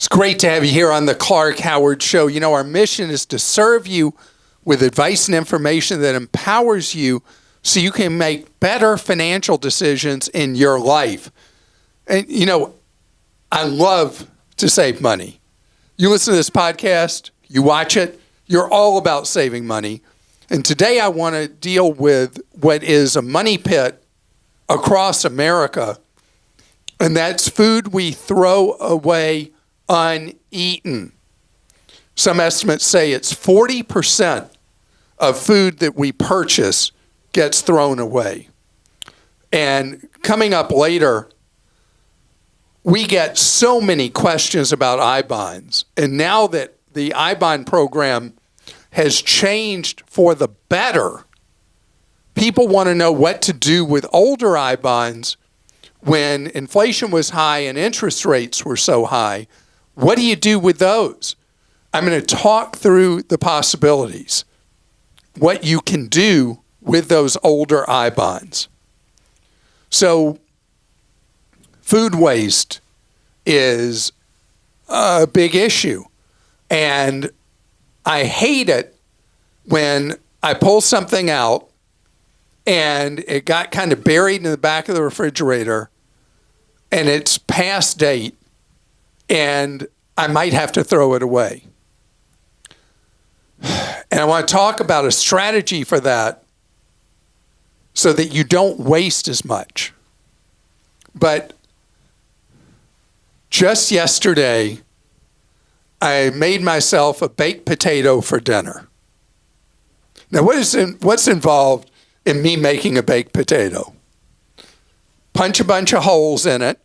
great to have you here on the Clark Howard Show. You know, our mission is to serve you with advice and information that empowers you so you can make better financial decisions in your life. And, you know, I love to save money. You listen to this podcast, you watch it, you're all about saving money. And today I want to deal with what is a money pit across America, and that's food we throw away uneaten. Some estimates say it's 40% of food that we purchase gets thrown away. And coming up later, we get so many questions about I-bonds. And now that the I-bond program has changed for the better, people want to know what to do with older I-bonds when inflation was high and interest rates were so high. What do you do with those? I'm going to talk through the possibilities, what you can do with those older I-bonds. So food waste is a big issue, and I hate it when I pull something out and it got kind of buried in the back of the refrigerator and it's past date and I might have to throw it away. And I want to talk about a strategy for that so that you don't waste as much. But just yesterday, I made myself a baked potato for dinner. Now, what's involved in me making a baked potato? Punch a bunch of holes in it,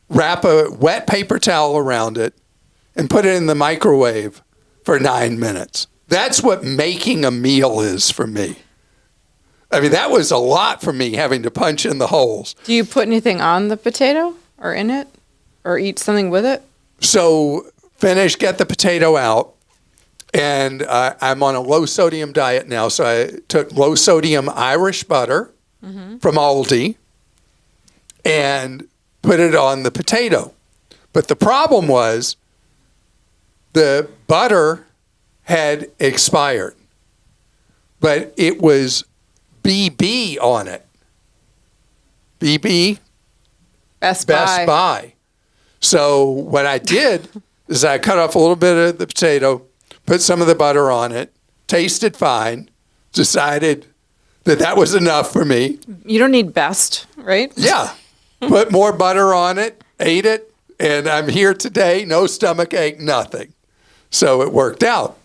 wrap a wet paper towel around it, and put it in the microwave for 9 minutes. That's what making a meal is for me. I mean, that was a lot for me, having to punch in the holes. Do you put anything on the potato or in it or eat something with it? So get the potato out, and I'm on a low-sodium diet now, so I took low-sodium Irish butter from Aldi and put it on the potato. But the problem was the butter had expired, but it was BB on it. BB? Best Buy. So what I did is I cut off a little bit of the potato, put some of the butter on it, tasted fine, decided that was enough for me. You don't need best, right? Yeah. Put more butter on it, ate it, and I'm here today, no stomach ache, nothing. So it worked out.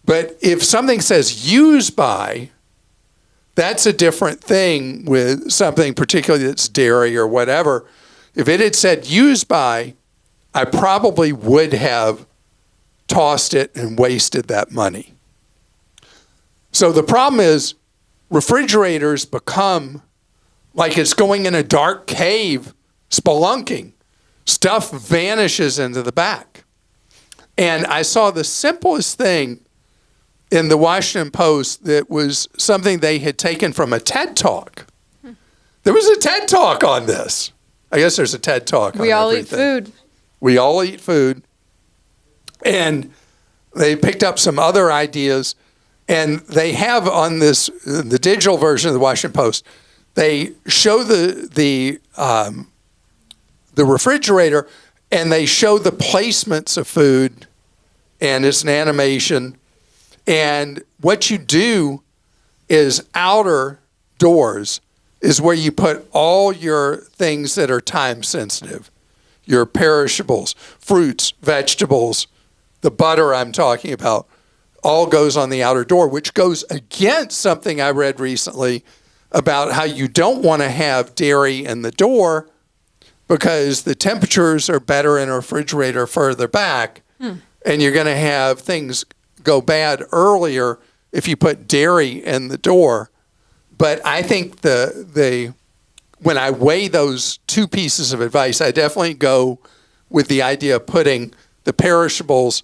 But if something says use by, that's a different thing with something particularly that's dairy or whatever. If it had said use by, I probably would have tossed it and wasted that money. So the problem is refrigerators become like it's going in a dark cave, spelunking. Stuff vanishes into the back. And I saw the simplest thing in the Washington Post that was something they had taken from a TED Talk. There was a TED Talk on this. I guess there's a TED Talk on everything. We all eat food. We all eat food. And they picked up some other ideas, and they have on this, the digital version of the Washington Post, they show the refrigerator, and they show the placements of food, and it's an animation. And what you do is outer doors is where you put all your things that are time sensitive, your perishables, fruits, vegetables, the butter I'm talking about, all goes on the outer door, which goes against something I read recently about how you don't want to have dairy in the door because the temperatures are better in a refrigerator further back, and you're going to have things go bad earlier if you put dairy in the door. But I think when I weigh those two pieces of advice, I definitely go with the idea of putting the perishables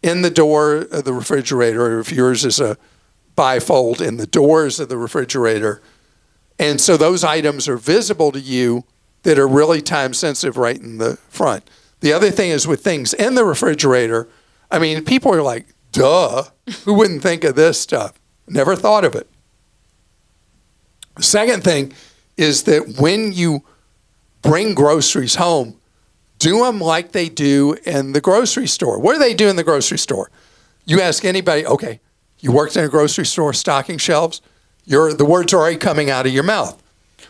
in the door of the refrigerator, or if yours is a bifold, in the doors of the refrigerator. And so those items are visible to you that are really time sensitive right in the front. The other thing is with things in the refrigerator, I mean, people are like, duh, who wouldn't think of this stuff? Never thought of it. The second thing is that when you bring groceries home, do them like they do in the grocery store. What do they do in the grocery store? You ask anybody, okay, you worked in a grocery store stocking shelves, the words are already coming out of your mouth.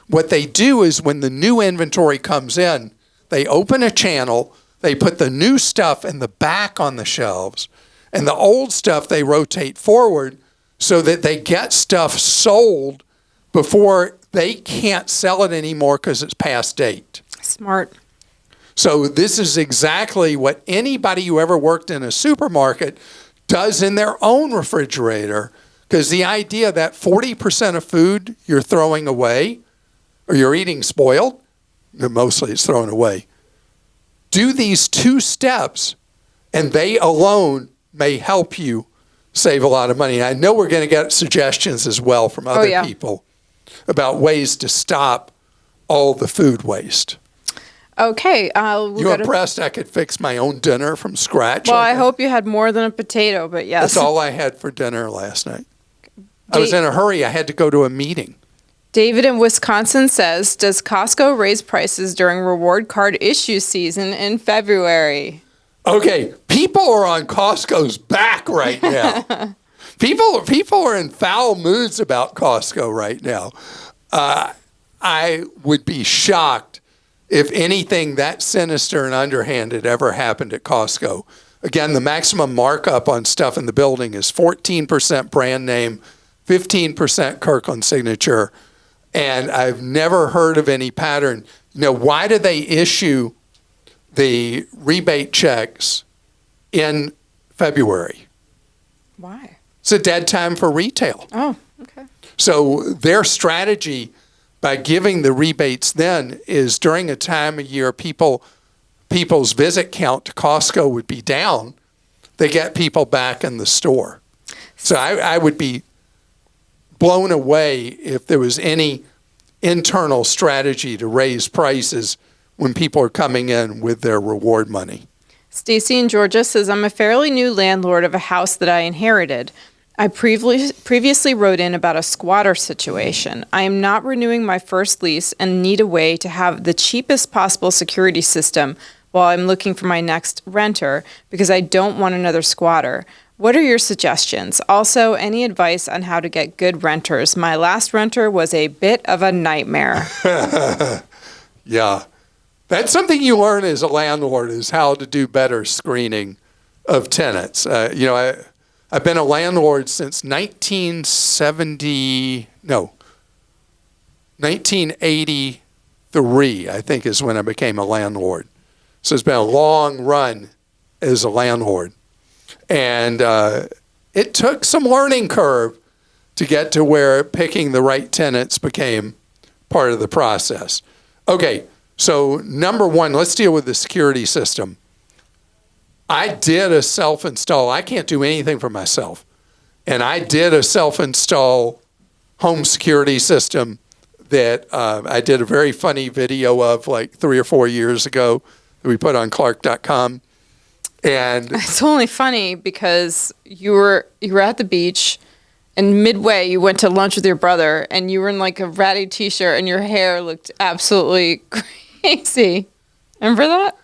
What they do is when the new inventory comes in, they open a channel, they put the new stuff in the back on the shelves, and the old stuff they rotate forward so that they get stuff sold before they can't sell it anymore because it's past date. Smart. So this is exactly what anybody who ever worked in a supermarket does in their own refrigerator, because the idea that 40% of food you're throwing away or you're eating spoiled, mostly it's thrown away. Do these 2 steps and they alone may help you save a lot of money. And I know we're going to get suggestions as well from other people about ways to stop all the food waste. Okay. You impressed I could fix my own dinner from scratch? Well, I hope you had more than a potato, but yes. That's all I had for dinner last night. I was in a hurry. I had to go to a meeting. David in Wisconsin says, does Costco raise prices during reward card issue season in February? Okay, people are on Costco's back right now. People are in foul moods about Costco right now. I would be shocked if anything that sinister and underhanded ever happened at Costco. Again, the maximum markup on stuff in the building is 14% brand name, 15% Kirkland signature, and I've never heard of any pattern. Why do they issue the rebate checks in February? Why? It's a dead time for retail. Oh, okay. So their strategy by giving the rebates then is during a time of year people's visit count to Costco would be down. They get people back in the store. So I would be blown away if there was any internal strategy to raise prices when people are coming in with their reward money. Stacy in Georgia says, I'm a fairly new landlord of a house that I inherited. I previously wrote in about a squatter situation. I am not renewing my first lease and need a way to have the cheapest possible security system while I'm looking for my next renter because I don't want another squatter. What are your suggestions? Also, any advice on how to get good renters? My last renter was a bit of a nightmare. Yeah. That's something you learn as a landlord, is how to do better screening of tenants. I've been a landlord since 1983, I think, is when I became a landlord. So it's been a long run as a landlord. And it took some learning curve to get to where picking the right tenants became part of the process. Okay, so number one, let's deal with the security system. I did a self-install. I can't do anything for myself. And I did a self-install home security system that I did a very funny video of like 3 or 4 years ago that we put on Clark.com. And it's only funny because you were at the beach, and midway you went to lunch with your brother, and you were in like a ratty t-shirt, and your hair looked absolutely crazy. Remember that?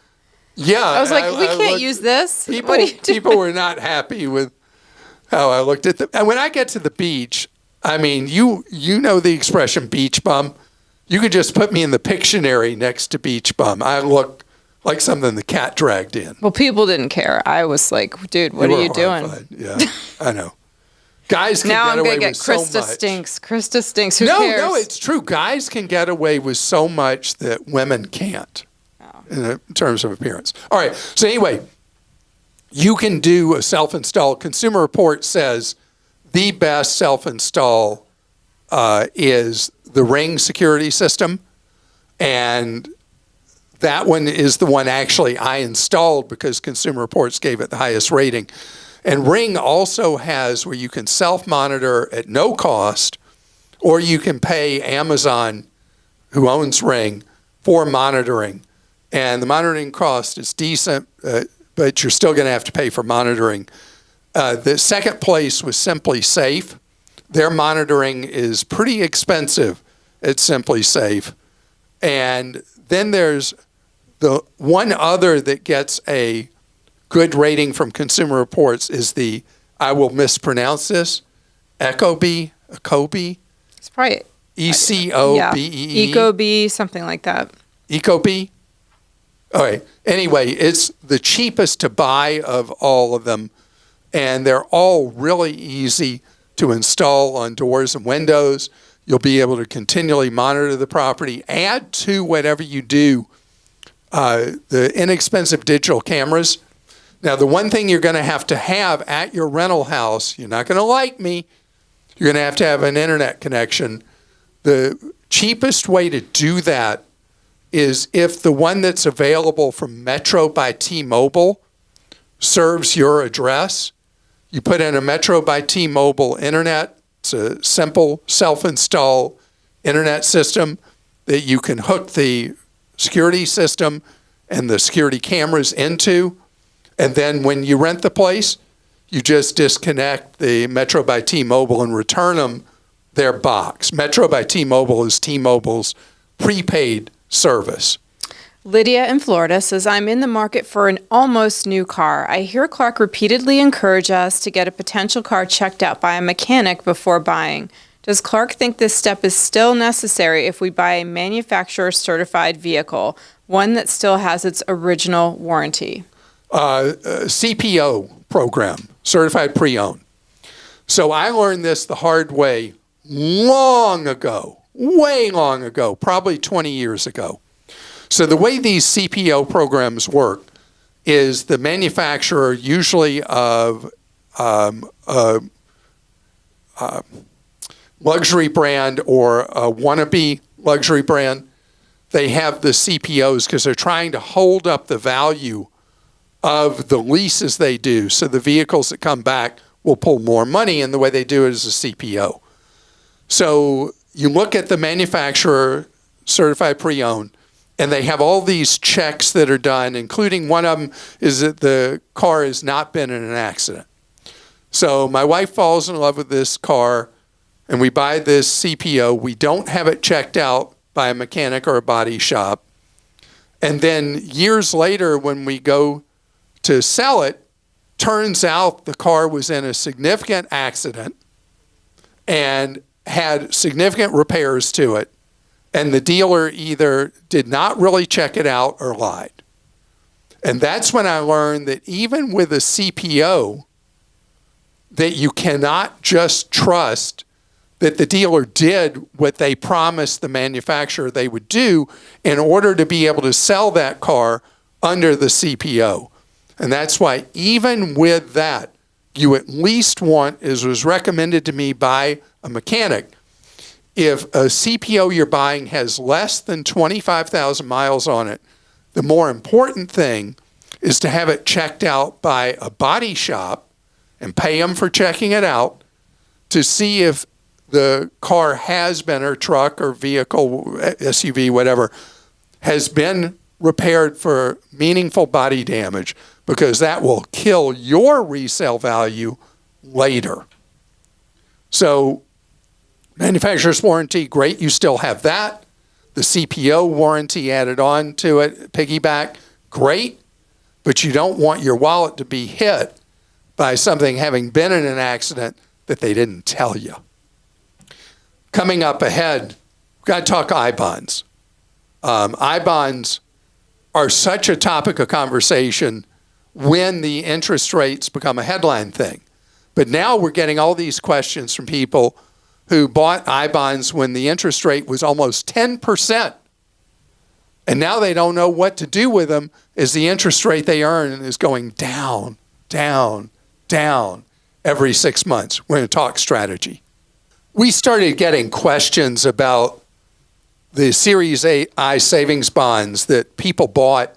Yeah. I was like, we can't use this. What are you doing? People were not happy with how I looked at them. And when I get to the beach, I mean, you know the expression beach bum. You could just put me in the Pictionary next to beach bum. I look like something the cat dragged in. Well, people didn't care. I was like, dude, what are you horrified. doing? Yeah, I know. Guys can now get I'm away gonna get with so Christa much. stinks. Christa stinks. Who cares? No, it's true. Guys can get away with so much that women can't in terms of appearance. All right. So anyway, you can do a self-install. Consumer Report says the best self-install is the Ring security system. And that one is the one actually I installed because Consumer Reports gave it the highest rating. And Ring also has where you can self-monitor at no cost, or you can pay Amazon, who owns Ring, for monitoring. and the monitoring cost is decent, but you're still going to have to pay for monitoring. The second place was Simply Safe. Their monitoring is pretty expensive at Simply Safe. And then there's the one other that gets a good rating from Consumer Reports is the, I will mispronounce this, Ecobee. It's probably Ecobee. Ecobee, something like that. Ecobee? All right. Anyway, it's the cheapest to buy of all of them, and they're all really easy to install on doors and windows. You'll be able to continually monitor the property. Add to whatever you do the inexpensive digital cameras. Now, the one thing you're going to have at your rental house, you're not going to like me, you're going to have an internet connection. The cheapest way to do that is if the one that's available from Metro by T-Mobile serves your address. You put in a Metro by T-Mobile internet. It's a simple self-install internet system that you can hook the security system and the security cameras into. And then when you rent the place, you just disconnect the Metro by T-Mobile and return them their box. Metro by T-Mobile is T-Mobile's prepaid service. Lydia in Florida says, I'm in the market for an almost new car. I hear Clark repeatedly encourage us to get a potential car checked out by a mechanic before buying. Does Clark think this step is still necessary if we buy a manufacturer-certified vehicle, one that still has its original warranty? CPO program, Certified Pre-Owned. So I learned this the hard way long ago, way long ago, probably 20 years ago. So the way these CPO programs work is the manufacturer, usually of a luxury brand or a wannabe luxury brand, they have the CPOs because they're trying to hold up the value of the leases they do. So the vehicles that come back will pull more money, and the way they do it is a CPO. So you look at the manufacturer, Certified Pre-Owned, and they have all these checks that are done, including one of them is that the car has not been in an accident. So my wife falls in love with this car, and we buy this CPO. We don't have it checked out by a mechanic or a body shop. And then years later, when we go to sell it, turns out the car was in a significant accident and had significant repairs to it. And the dealer either did not really check it out or lied. And that's when I learned that even with a CPO, that you cannot just trust that the dealer did what they promised the manufacturer they would do in order to be able to sell that car under the CPO. And that's why even with that, you at least want, as was recommended to me by a mechanic, if a CPO you're buying has less than 25,000 miles on it, the more important thing is to have it checked out by a body shop and pay them for checking it out to see if the car has been, or truck or vehicle, SUV, whatever, has been repaired for meaningful body damage, because that will kill your resale value later. So manufacturer's warranty, great, you still have that. The CPO warranty added on to it, piggyback, great, but you don't want your wallet to be hit by something having been in an accident that they didn't tell you. Coming up ahead, we've got to talk I-bonds. I-bonds are such a topic of conversation when the interest rates become a headline thing. But now we're getting all these questions from people who bought I-bonds when the interest rate was almost 10%. And now they don't know what to do with them as the interest rate they earn is going down, down, down every 6 months. We're going to talk strategy. We started getting questions about the Series I savings bonds that people bought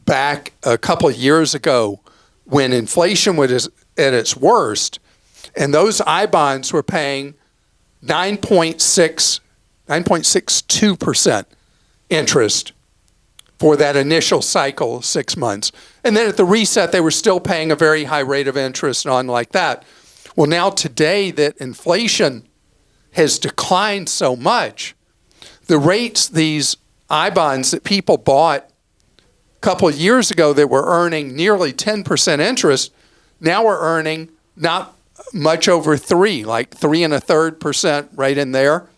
back a couple of years ago when inflation was at its worst, and those I bonds were paying 9.62% interest for that initial cycle, 6 months. And then at the reset, they were still paying a very high rate of interest and on like that. Well, now today that inflation has declined so much, the rates, these I-bonds that people bought a couple of years ago that were earning nearly 10% interest, now are earning not much over 3, like 3.33%, right in there.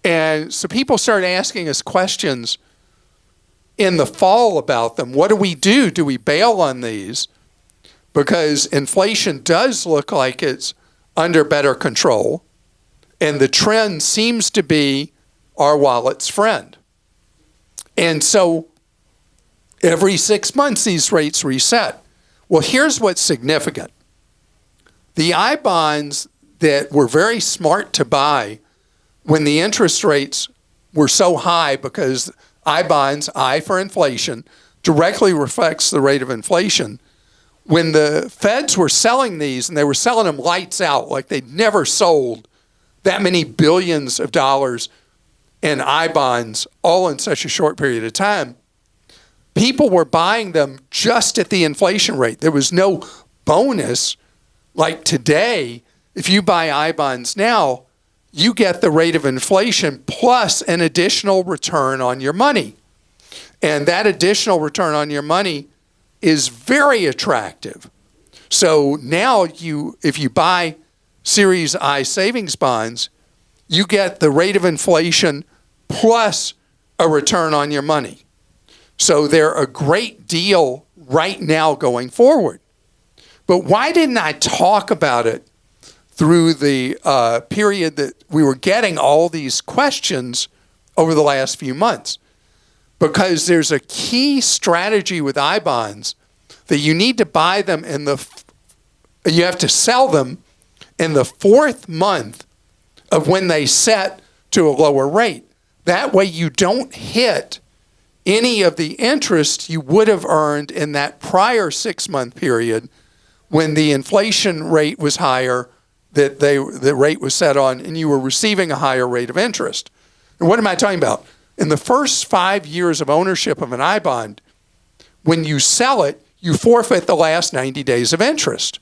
And so people started asking us questions in the fall about them. What do we do? Do we bail on these? Because inflation does look like it's under better control, and the trend seems to be our wallet's friend. And so every 6 months, these rates reset. Well, here's what's significant. The I-bonds that were very smart to buy when the interest rates were so high, because I-bonds, I for inflation, directly reflects the rate of inflation. When the feds were selling these, and they were selling them lights out, like they'd never sold that many billions of dollars in I-bonds all in such a short period of time, people were buying them just at the inflation rate. There was no bonus. Like today, if you buy I-bonds now, you get the rate of inflation plus an additional return on your money. And that additional return on your money is very attractive. So now if you buy Series I savings bonds, you get the rate of inflation plus a return on your money. So they're a great deal right now going forward. But why didn't I talk about it through the period that we were getting all these questions over the last few months? Because there's a key strategy with I-bonds that you need to buy them you have to sell them in the 4th month of when they set to a lower rate. That way you don't hit any of the interest you would have earned in that prior 6-month period when the inflation rate was higher, that the rate was set on, and you were receiving a higher rate of interest. And what am I talking about? In the first 5 years of ownership of an I-bond, when you sell it, you forfeit the last 90 days of interest.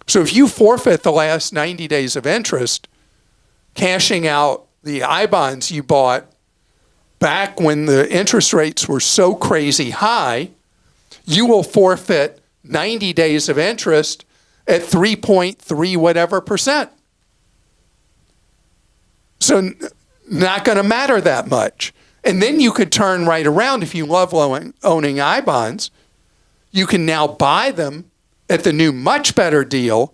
So if you forfeit the last 90 days of interest, cashing out the I-bonds you bought back when the interest rates were so crazy high, you will forfeit 90 days of interest at 3.3 whatever percent. So not going to matter that much. And then you could turn right around. If you love owning I-bonds, you can now buy them at the new much better deal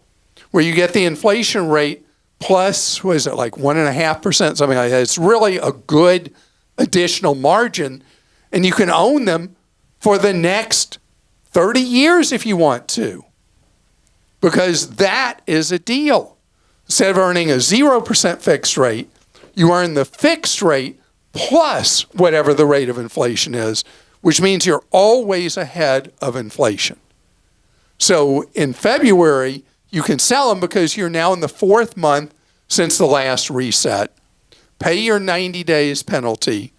where you get the inflation rate plus, what is it, like 1.5%, something like that. It's really a good additional margin, and you can own them for the next 30 years if you want to, because that is a deal. Instead of earning a 0% fixed rate, you earn the fixed rate plus whatever the rate of inflation is, which means you're always ahead of inflation. So in February, you can sell them because you're now in the 4th month since the last reset. Pay your 90 days penalty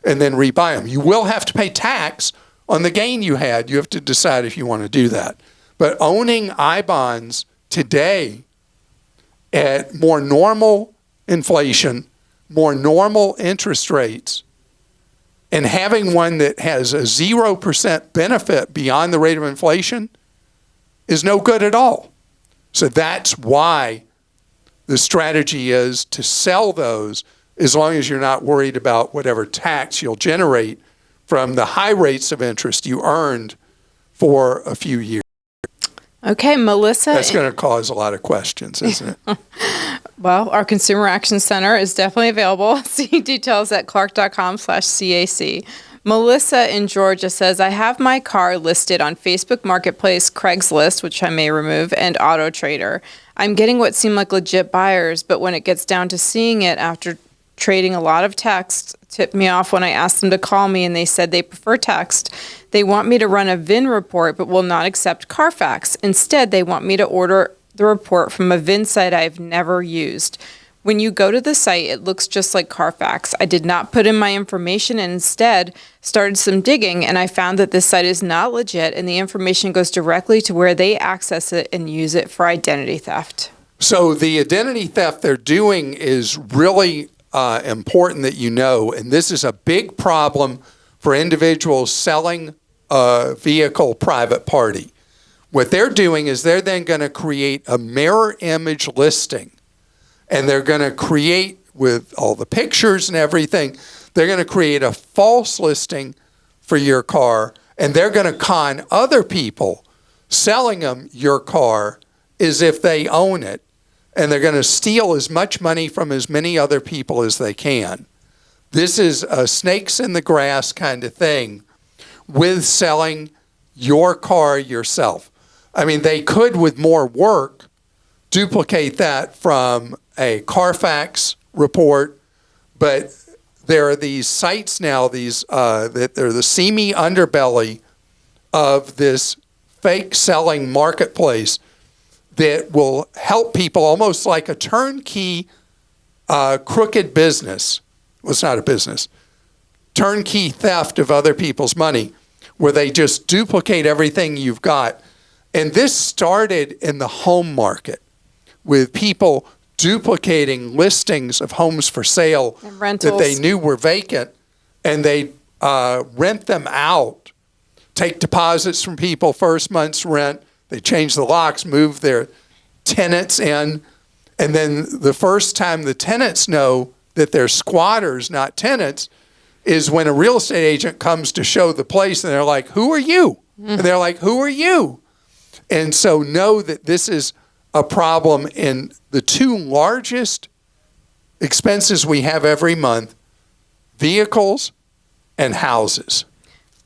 and then rebuy them. You will have to pay tax on the gain you had. You have to decide if you want to do that. But owning I-bonds today at more normal inflation, more normal interest rates, and having one that has a 0% benefit beyond the rate of inflation is no good at all. So that's why the strategy is to sell those as long as you're not worried about whatever tax you'll generate from the high rates of interest you earned for a few years. Okay, Melissa. That's going to cause a lot of questions, isn't it? Well, our Consumer Action Center is definitely available. See details at clark.com/CAC. Melissa in Georgia says, I have my car listed on Facebook Marketplace, Craigslist, which I may remove, and Auto Trader. I'm getting what seem like legit buyers, but when it gets down to seeing it after trading a lot of text, tipped me off when I asked them to call me and they said they prefer text. They want me to run a VIN report but will not accept Carfax. Instead, they want me to order the report from a VIN site I've never used. When you go to the site, it looks just like Carfax. I did not put in my information and instead started some digging, and I found that this site is not legit and the information goes directly to where they access it and use it for identity theft. So the identity theft they're doing is really important that you know, and this is a big problem for individuals selling a vehicle private party. What they're doing is they're then going to create a mirror image listing, and they're going to create, with all the pictures and everything, they're going to create a false listing for your car, and they're going to con other people selling them your car as if they own it, and they're going to steal as much money from as many other people as they can. This is a snakes in the grass kind of thing with selling your car yourself. I mean, they could, with more work, duplicate that from a Carfax report, but there are these sites now, that they're the seamy underbelly of this fake selling marketplace that will help people almost like a turnkey crooked business. Well, it's not a business. Turnkey theft of other people's money, where they just duplicate everything you've got. And this started in the home market with people duplicating listings of homes for sale that they knew were vacant, and they rent them out, take deposits from people, first month's rent, they change the locks, move their tenants in, and then the first time the tenants know that they're squatters, not tenants, is when a real estate agent comes to show the place, and they're like, "Who are you?" And they're like, "Who are you?" And so know that this is a problem in the two largest expenses we have every month: vehicles and houses.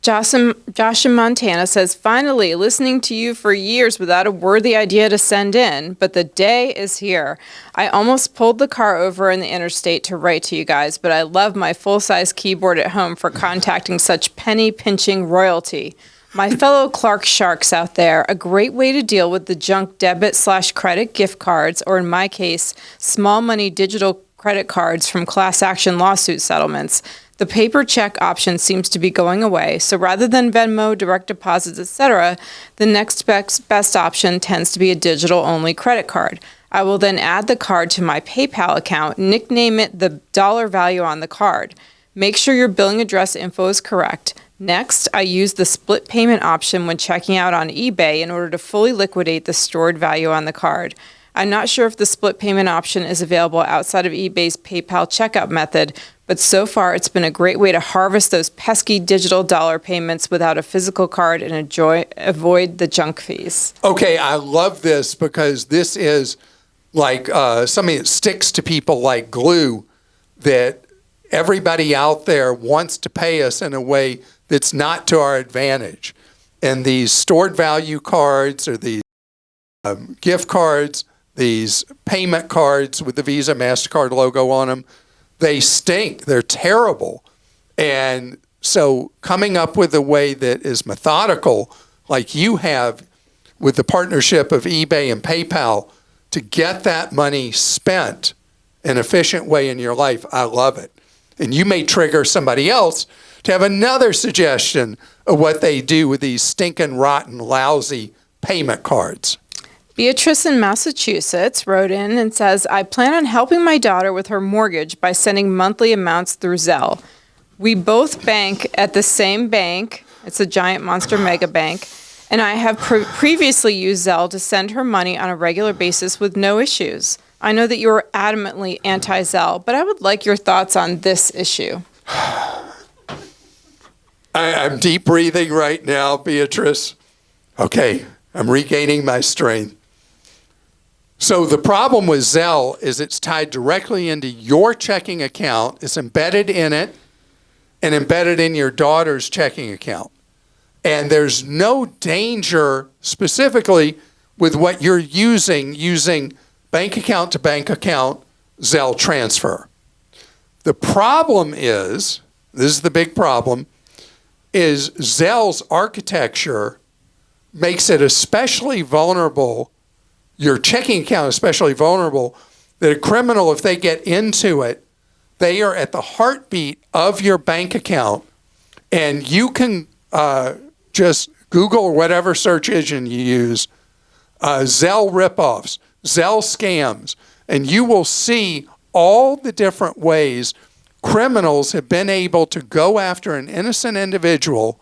Josh in Montana says, finally, listening to you for years without a worthy idea to send in, but the day is here. I almost pulled the car over in the interstate to write to you guys, but I love my full-size keyboard at home for contacting such penny-pinching royalty. My fellow Clark Sharks out there, a great way to deal with the junk debit/credit gift cards, or in my case, small money digital credit cards from class action lawsuit settlements. The paper check option seems to be going away, so rather than Venmo, direct deposits, etc., the next best option tends to be a digital-only credit card. I will then add the card to my PayPal account, nickname it the dollar value on the card. Make sure your billing address info is correct. Next, I use the split payment option when checking out on eBay in order to fully liquidate the stored value on the card. I'm not sure if the split payment option is available outside of eBay's PayPal checkout method, but so far it's been a great way to harvest those pesky digital dollar payments without a physical card and avoid the junk fees. Okay, I love this because this is like something that sticks to people like glue, that everybody out there wants to pay us in a way that's not to our advantage. And these stored value cards, or these gift cards, these payment cards with the Visa, MasterCard logo on them, they stink. They're terrible. And so coming up with a way that is methodical, like you have with the partnership of eBay and PayPal, to get that money spent in an efficient way in your life, I love it. And you may trigger somebody else to have another suggestion of what they do with these stinking, rotten, lousy payment cards. Beatrice in Massachusetts wrote in and says, I plan on helping my daughter with her mortgage by sending monthly amounts through Zelle. We both bank at the same bank. It's a giant monster mega bank. And I have previously used Zelle to send her money on a regular basis with no issues. I know that you are adamantly anti-Zelle, but I would like your thoughts on this issue. I'm deep breathing right now, Beatrice. Okay, I'm regaining my strength. So the problem with Zelle is it's tied directly into your checking account. It's embedded in it and embedded in your daughter's checking account. And there's no danger specifically with what you're using bank account to bank account Zelle transfer. The problem is, this is the big problem, is Zelle's architecture makes it especially vulnerable, your checking account especially vulnerable, that a criminal, if they get into it, they are at the heartbeat of your bank account. And you can just Google or whatever search engine you use, Zelle ripoffs, Zelle scams, and you will see all the different ways criminals have been able to go after an innocent individual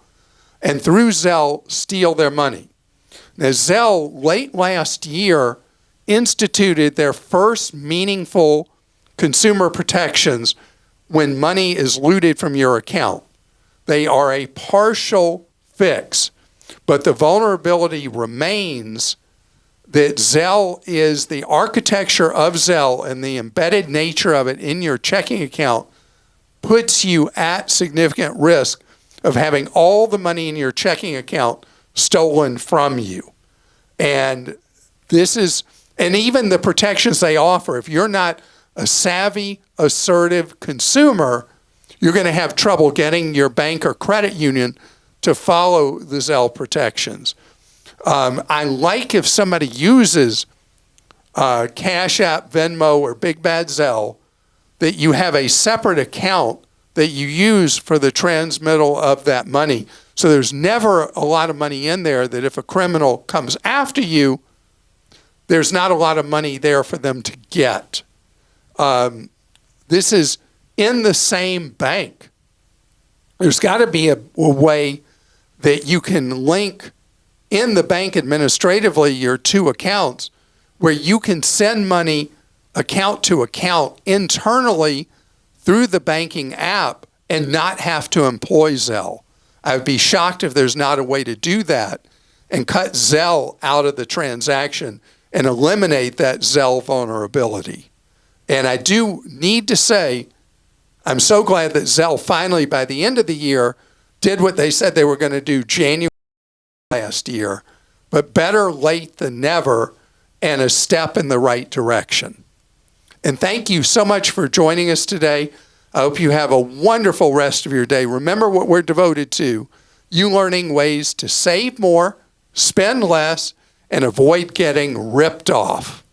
and through Zelle steal their money. Now, Zelle, late last year, instituted their first meaningful consumer protections when money is looted from your account. They are a partial fix, but the vulnerability remains that Zelle is the architecture of Zelle and the embedded nature of it in your checking account puts you at significant risk of having all the money in your checking account stolen from you. And even the protections they offer, if you're not a savvy, assertive consumer, you're going to have trouble getting your bank or credit union to follow the Zelle protections. I like if somebody uses Cash App, Venmo, or Big Bad Zelle, that you have a separate account that you use for the transmittal of that money. So there's never a lot of money in there that if a criminal comes after you, there's not a lot of money there for them to get. This is in the same bank. There's got to be a way that you can link in the bank administratively your two accounts where you can send money account to account internally through the banking app and not have to employ Zelle. I would be shocked if there's not a way to do that and cut Zelle out of the transaction and eliminate that Zelle vulnerability. And I do need to say, I'm so glad that Zelle finally, by the end of the year, did what they said they were going to do January last year, but better late than never and a step in the right direction. And thank you so much for joining us today. I hope you have a wonderful rest of your day. Remember what we're devoted to, you learning ways to save more, spend less, and avoid getting ripped off.